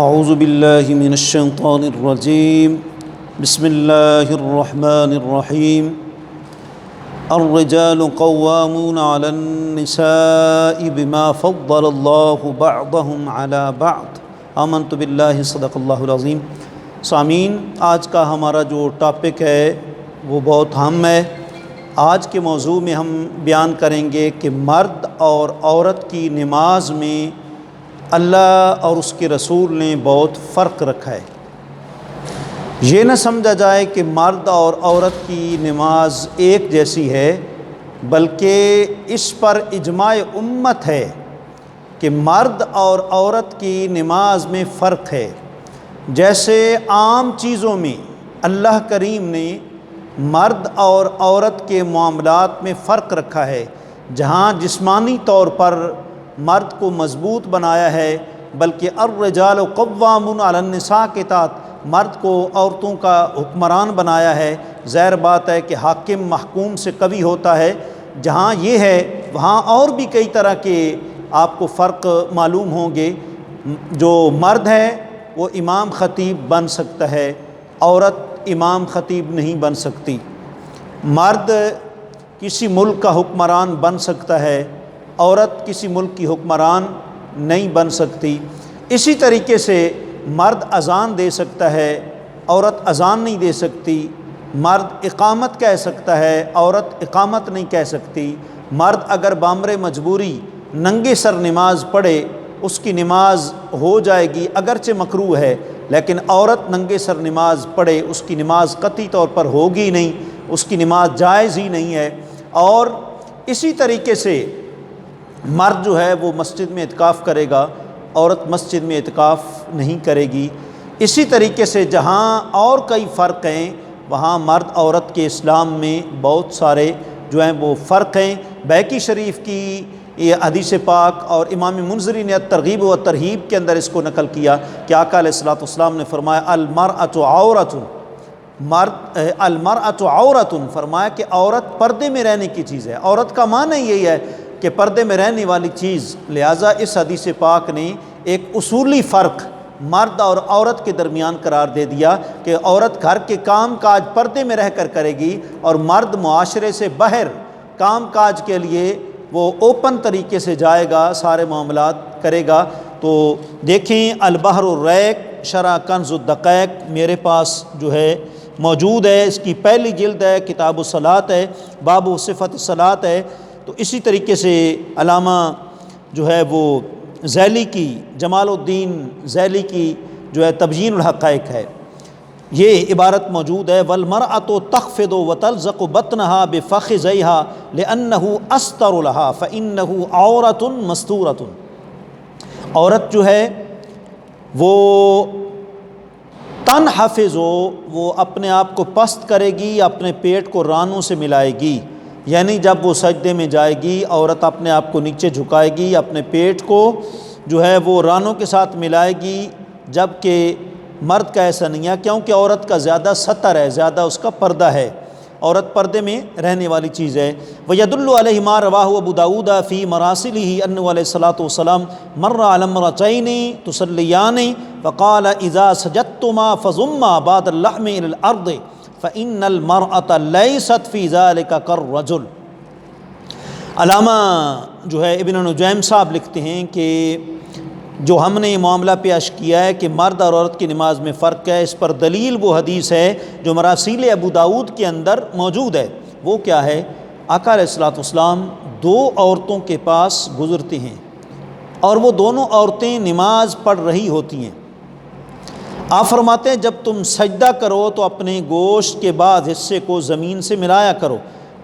اعوذ باللہ من الشیطان الرجیم بسم اللہ الرحمن الرحیم الرجال قوامون علی النساء بما فضل اللہ بعضهم علی بعض آمنت باللہ صدق اللہ العظیم۔ سامعین، آج کا ہمارا جو ٹاپک ہے وہ بہت اہم ہے۔ آج کے موضوع میں ہم بیان کریں گے کہ مرد اور عورت کی نماز میں اللہ اور اس کے رسول نے بہت فرق رکھا ہے۔ یہ نہ سمجھا جائے کہ مرد اور عورت کی نماز ایک جیسی ہے، بلکہ اس پر اجماع امت ہے کہ مرد اور عورت کی نماز میں فرق ہے۔ جیسے عام چیزوں میں اللہ کریم نے مرد اور عورت کے معاملات میں فرق رکھا ہے، جہاں جسمانی طور پر مرد کو مضبوط بنایا ہے، بلکہ الرجال قوامون علی النساء کے تحت مرد کو عورتوں کا حکمران بنایا ہے۔ ظاہر بات ہے کہ حاکم محکوم سے قوی ہوتا ہے۔ جہاں یہ ہے وہاں اور بھی کئی طرح کے آپ کو فرق معلوم ہوں گے۔ جو مرد ہے وہ امام خطیب بن سکتا ہے، عورت امام خطیب نہیں بن سکتی۔ مرد کسی ملک کا حکمران بن سکتا ہے، عورت کسی ملک کی حکمران نہیں بن سکتی۔ اسی طریقے سے مرد اذان دے سکتا ہے، عورت اذان نہیں دے سکتی۔ مرد اقامت کہہ سکتا ہے، عورت اقامت نہیں کہہ سکتی۔ مرد اگر بامر مجبوری ننگے سر نماز پڑھے، اس کی نماز ہو جائے گی، اگرچہ مکروہ ہے، لیکن عورت ننگے سر نماز پڑھے اس کی نماز قطعی طور پر ہوگی نہیں، اس کی نماز جائز ہی نہیں ہے۔ اور اسی طریقے سے مرد جو ہے وہ مسجد میں اعتکاف کرے گا، عورت مسجد میں اعتکاف نہیں کرے گی۔ اسی طریقے سے جہاں اور کئی فرق ہیں، وہاں مرد عورت کے اسلام میں بہت سارے جو ہیں وہ فرق ہیں۔ بیہقی شریف کی یہ حدیث پاک اور امام منذری نے ترغیب و ترہیب کے اندر اس کو نقل کیا کہ آقا علیہ الصلوۃ والسلام نے فرمایا المرأۃ عورۃ، المرأۃ عورۃ، فرمایا کہ عورت پردے میں رہنے کی چیز ہے۔ عورت کا معنی یہی ہے کہ پردے میں رہنے والی چیز، لہٰذا اس حدیث پاک نے ایک اصولی فرق مرد اور عورت کے درمیان قرار دے دیا کہ عورت گھر کے کام کاج پردے میں رہ کر کرے گی، اور مرد معاشرے سے باہر کام کاج کے لیے وہ اوپن طریقے سے جائے گا، سارے معاملات کرے گا۔ تو دیکھیں البحر الریق شرح کنز الدقائق میرے پاس جو ہے موجود ہے، اس کی پہلی جلد ہے، کتاب الصلاۃ ہے، باب صفت الصلاۃ ہے۔ تو اسی طریقے سے علامہ جو ہے وہ ذیلی کی، جمال الدین ذیلی کی جو ہے تبیین الحقائق ہے، یہ عبارت موجود ہے والمرأة تخفض وتلزق بطنها بفخذیها لأنه استر لها فإنه عورة مستورة۔ عورت جو ہے وہ تنحفظ، وہ اپنے آپ کو پست کرے گی، اپنے پیٹ کو رانوں سے ملائے گی، یعنی جب وہ سجدے میں جائے گی عورت اپنے آپ کو نیچے جھکائے گی، اپنے پیٹ کو جو ہے وہ رانوں کے ساتھ ملائے گی، جبکہ مرد کا ایسا نہیں ہے، کیونکہ عورت کا زیادہ ستر ہے، زیادہ اس کا پردہ ہے، عورت پردے میں رہنے والی چیز ہے۔ وَيَدُلُّ عَلَيْهِ مَا رَوَاهُ أَبُو دَاوُودَ فِي مَرَاسِلِهِ أَنَّهُ عَلَيْهِ الصَّلَاةُ وَالسَّلَامُ مَرَّ عَلَى امْرَأَتَيْنِ تُصَلِّيَانِ فَقَالَ إِذَا سَجَدتُمَا فَضُمَّا بَعْضَ اللَّحْمِ إِلَى الْأَرْضِ فَإِنَّ الْمَرْأَةَ لَيْسَتْ فِي ذَلِكَ كَالرَّجُلِ۔ علامہ جو ہے ابن نجیم صاحب لکھتے ہیں کہ جو ہم نے یہ معاملہ پیش کیا ہے کہ مرد اور عورت کی نماز میں فرق ہے، اس پر دلیل وہ حدیث ہے جو مراسیل ابو داود کے اندر موجود ہے۔ وہ کیا ہے؟ آقا علیہ الصلوۃ والسلام دو عورتوں کے پاس گزرتے ہیں اور وہ دونوں عورتیں نماز پڑھ رہی ہوتی ہیں۔ آپ فرماتے ہیں جب تم سجدہ کرو تو اپنے گوشت کے بعد حصے کو زمین سے ملایا کرو،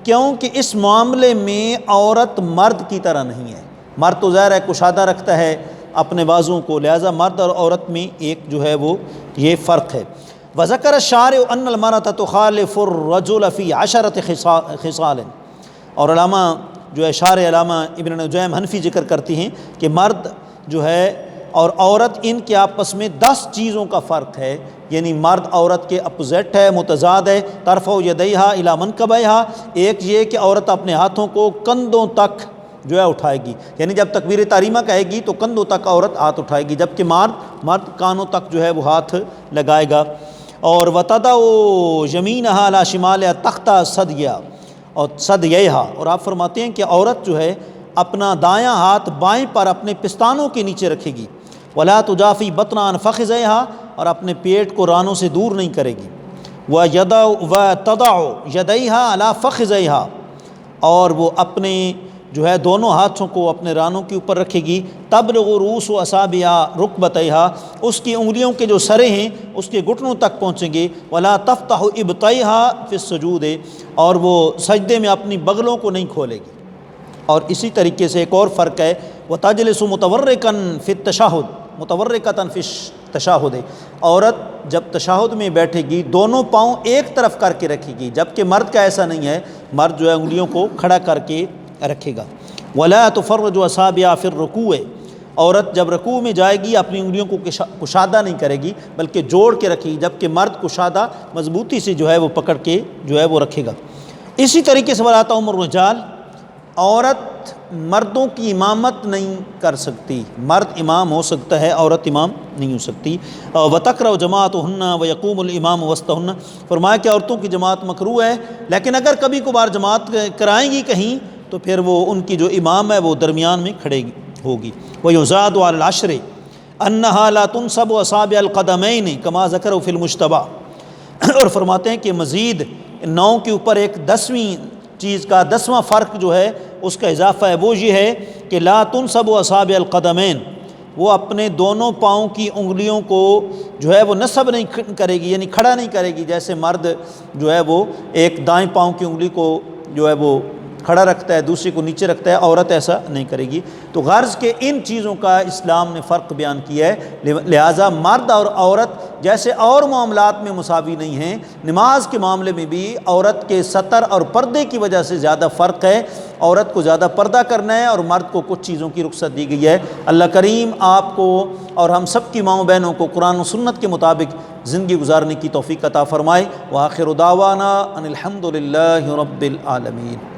کیونکہ اس معاملے میں عورت مرد کی طرح نہیں ہے۔ مرد تو ظاہر ہے کشادہ رکھتا ہے اپنے بازوں کو، لہذا مرد اور عورت میں ایک جو ہے وہ یہ فرق ہے۔ وذکر الشارع ان المرأة تخالف الرجل فی 10 خصال، اور علامہ جو ہے شارع علامہ ابن نجیم حنفی ذکر کرتی ہیں کہ مرد جو ہے اور عورت ان کے آپس میں 10 چیزوں کا فرق ہے، یعنی مرد عورت کے اپوزٹ ہے، متضاد ہے۔ ترفع یدیہا الی منکبیہا، ایک یہ کہ عورت اپنے ہاتھوں کو کندھوں تک جو ہے اٹھائے گی، یعنی جب تکبیر تحریمہ کہے گی تو کندھوں تک عورت ہاتھ اٹھائے گی، جبکہ مرد کانوں تک جو ہے وہ ہاتھ لگائے گا۔ اور وتدع یمینہا علی شمالہا تحت ثدیہا اور ثدیہا، اور آپ فرماتے ہیں کہ عورت جو ہے اپنا دایاں ہاتھ بائیں پر اپنے پستانوں کے نیچے رکھے گی، ولا تجافی بطنہا عن فخذیہا، اور اپنے پیٹ کو رانوں سے دور نہیں کرے گی، وتضع یدیہا علی فخذیہا، اور وہ اپنے جو ہے دونوں ہاتھوں کو اپنے رانوں کے اوپر رکھے گی، تبلغ رؤوس اصابعہا رکبتیہا، اس کی انگلیوں کے جو سرے ہیں اس کے گھٹنوں تک پہنچیں گے، ولا تفتح ابطیہا فی السجود، اور وہ سجدے میں اپنی بغلوں کو نہیں کھولے گی۔ اور اسی طریقے سے ایک اور فرق ہے، وتجلس متورکا فی التشہد متورکۃ فی التشہد، عورت جب تشہد میں بیٹھے گی دونوں پاؤں ایک طرف کر کے رکھے گی، جبکہ مرد کا ایسا نہیں ہے، مرد جو ہے انگلیوں کو کھڑا کر کے رکھے گا۔ ولا تفرج اصابعہا فی الرکوع، عورت جب رکوع میں جائے گی اپنی انگلیوں کو کشادہ نہیں کرے گی بلکہ جوڑ کے رکھے گی، جبکہ مرد کشادہ مضبوطی سے جو ہے وہ پکڑ کے جو ہے وہ رکھے گا۔ اسی طریقے سے ولا تؤم الرجال، عورت مردوں کی امامت نہیں کر سکتی، مرد امام ہو سکتا ہے، عورت امام نہیں ہو سکتی۔ وتکرہ جماعتہن ویقوم الامام وسطہن، فرمایا کہ عورتوں کی جماعت مکروہ ہے، لیکن اگر کبھی کبھار جماعت کرائیں گی کہیں تو پھر وہ ان کی جو امام ہے وہ درمیان میں کھڑے ہوگی۔ ویزاد علی العشر انہا لا تنصب اصابع القدمین کما ذکرہ فی المجتبی، اور فرماتے ہیں کہ مزید 9 کے اوپر ایک 10ویں چیز کا 10واں فرق جو ہے اس کا اضافہ ہے، وہ یہ ہے کہ لا تنصب اصابع القدمین، وہ اپنے دونوں پاؤں کی انگلیوں کو جو ہے وہ نصب نہیں کرے گی، یعنی کھڑا نہیں کرے گی، جیسے مرد جو ہے وہ ایک دائیں پاؤں کی انگلی کو جو ہے وہ کھڑا رکھتا ہے دوسری کو نیچے رکھتا ہے، عورت ایسا نہیں کرے گی۔ تو غرض کہ ان چیزوں کا اسلام نے فرق بیان کیا ہے، لہٰذا مرد اور عورت جیسے اور معاملات میں مساوی نہیں ہیں، نماز کے معاملے میں بھی عورت کے ستر اور پردے کی وجہ سے زیادہ فرق ہے، عورت کو زیادہ پردہ کرنا ہے اور مرد کو کچھ چیزوں کی رخصت دی گئی ہے۔ اللہ کریم آپ کو اور ہم سب کی ماؤں بہنوں کو قرآن و سنت کے مطابق زندگی گزارنے کی توفیق عطا فرمائے۔ وآخر دعوانا ان الحمد للہ رب العالمین۔